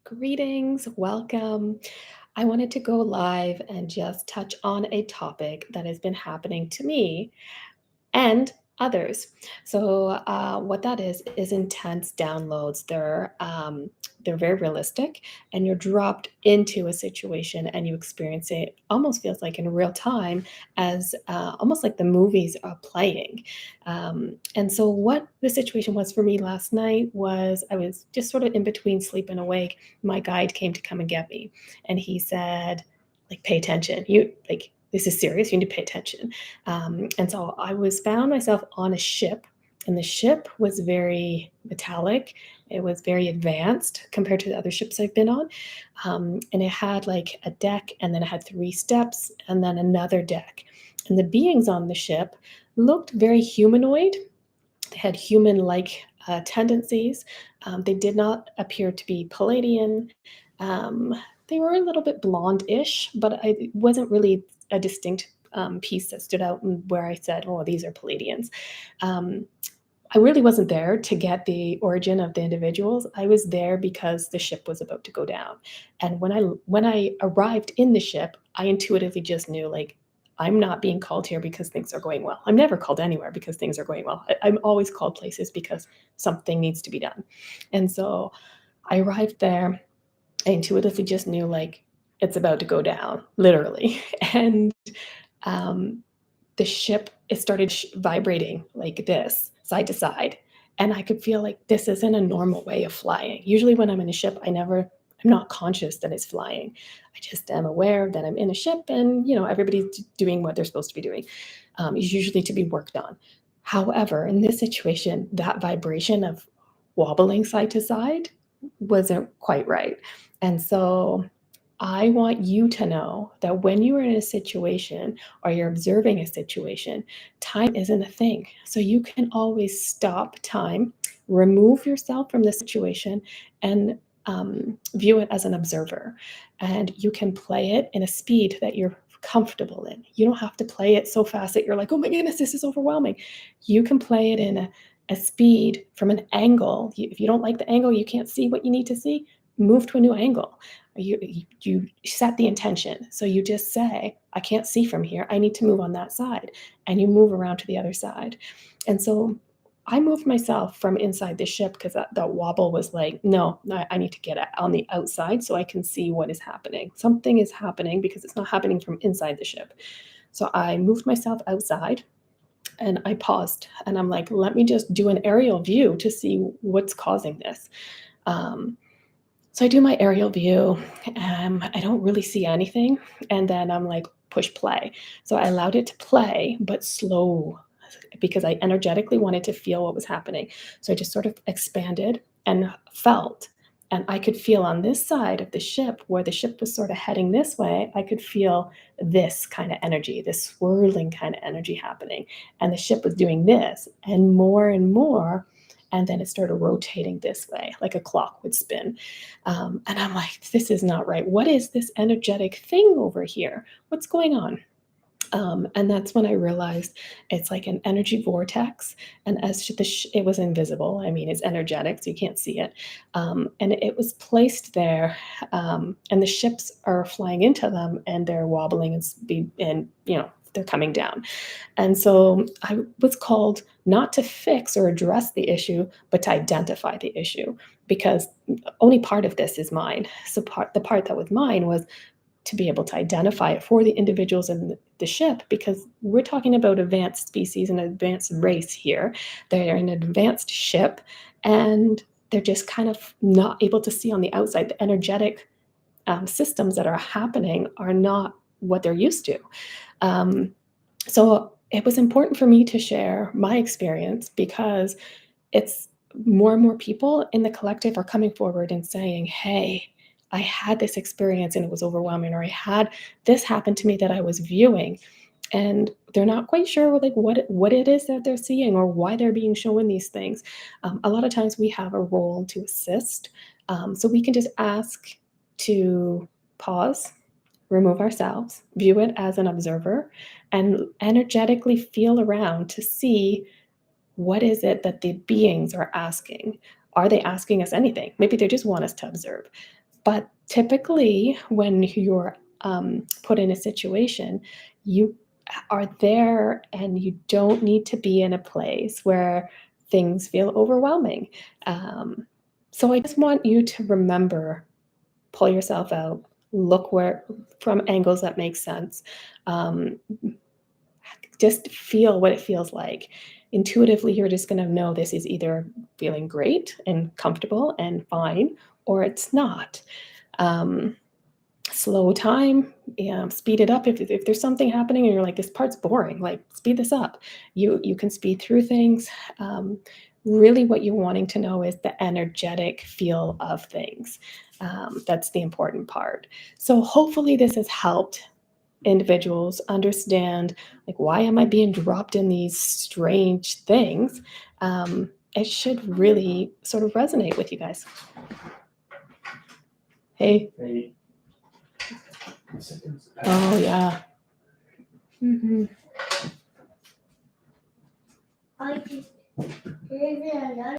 Greetings, welcome. I wanted to go live and just touch on a topic that has been happening to me and others. What that is intense downloads. They're very realistic, and you're dropped into a situation, and you experience it. Almost feels like in real time, as almost like the movies are playing. What the situation was for me last night was I was just sort of in between sleep and awake. My guide came to come and get me, and he said, "Like, pay attention. This is serious. You need to pay attention." I was found myself on a ship, and the ship was very metallic. It was very advanced compared to the other ships I've been on. And it had like a deck, and then it had three steps, and then another deck. And the beings on the ship looked very humanoid. They had human like tendencies. They did not appear to be Palladian. Um, they were a little bit blonde-ish, but it wasn't really a distinct piece that stood out and where I said, "Oh, these are Palladians." Um, I really wasn't there to get the origin of the individuals. I was there because the ship was about to go down. And when I arrived in the ship, I intuitively just knew, like, I'm not being called here because things are going well. I'm never called anywhere because things are going well. I'm always called places because something needs to be done. And so I arrived there. I intuitively just knew, like, it's about to go down, literally. And um, the ship, it started vibrating like this, side to side. And I could feel like this isn't a normal way of flying. Usually, when I'm in a ship, I'm not conscious that it's flying. I just am aware that I'm in a ship, and everybody's doing what they're supposed to be doing. Is usually to be worked on. However, in this situation, that vibration of wobbling side to side wasn't quite right. And so I want you to know that when you are in a situation or you're observing a situation, time isn't a thing. So you can always stop time, remove yourself from the situation, and view it as an observer. And you can play it in a speed that you're comfortable in. You don't have to play it so fast that you're like, "Oh my goodness, this is overwhelming." You can play it in a speed from an angle. If you don't like the angle, you can't see what you need to see, move to a new angle. You set the intention. So you just say, "I can't see from here. I need to move on that side." And you move around to the other side. And so I moved myself from inside the ship because that wobble was like, "No, I need to get on the outside so I can see what is happening. Something is happening because it's not happening from inside the ship." So I moved myself outside, and I paused, and I'm like, "Let me just do an aerial view to see what's causing this." Um, so I do my aerial view. I don't really see anything, and then I'm like, push play. So I allowed it to play, but slow, because I energetically wanted to feel what was happening. So I just sort of expanded and felt. And I could feel on this side of the ship, where the ship was sort of heading this way, I could feel this kind of energy, this swirling kind of energy happening. And the ship was doing this and more. And then it started rotating this way, like a clock would spin. And I'm like, "This is not right. What is this energetic thing over here? What's going on?" And that's when I realized it's like an energy vortex. And it was invisible. I mean, it's energetic, so you can't see it. And it was placed there, and the ships are flying into them, and they're wobbling and speed, and they're coming down. And so I was called not to fix or address the issue, but to identify the issue, because only part of this is mine. So the part that was mine was to be able to identify it for the individuals in the ship, because we're talking about advanced species and advanced race here. They're in an advanced ship, and they're just kind of not able to see on the outside. The energetic systems that are happening are not what they're used to. Um, so it was important for me to share my experience, because it's more and more people in the collective are coming forward and saying, "Hey, I had this experience and it was overwhelming," or "I had this happen to me that I was viewing." And they're not quite sure, like, what it is that they're seeing or why they're being shown these things. A lot of times we have a role to assist, so we can just ask to pause, remove ourselves, view it as an observer, and energetically feel around to see, what is it that the beings are asking? Are they asking us anything? Maybe they just want us to observe. But typically, when you're put in a situation, you are there and you don't need to be in a place where things feel overwhelming. Um, so I just want you to remember, pull yourself out, look where from angles that make sense. Um, just feel what it feels like. Intuitively, you're just going to know this is either feeling great and comfortable and fine, or it's not. Um, Slow time, speed it up if there's something happening and you're like, this part's boring, like speed this up. You can speed through things. um, Really what you're wanting to know is the energetic feel of things. That's the important part. So hopefully this has helped individuals understand, like, why am I being dropped in these strange things. It should really sort of resonate with you guys. Hey. Oh yeah. Mhm.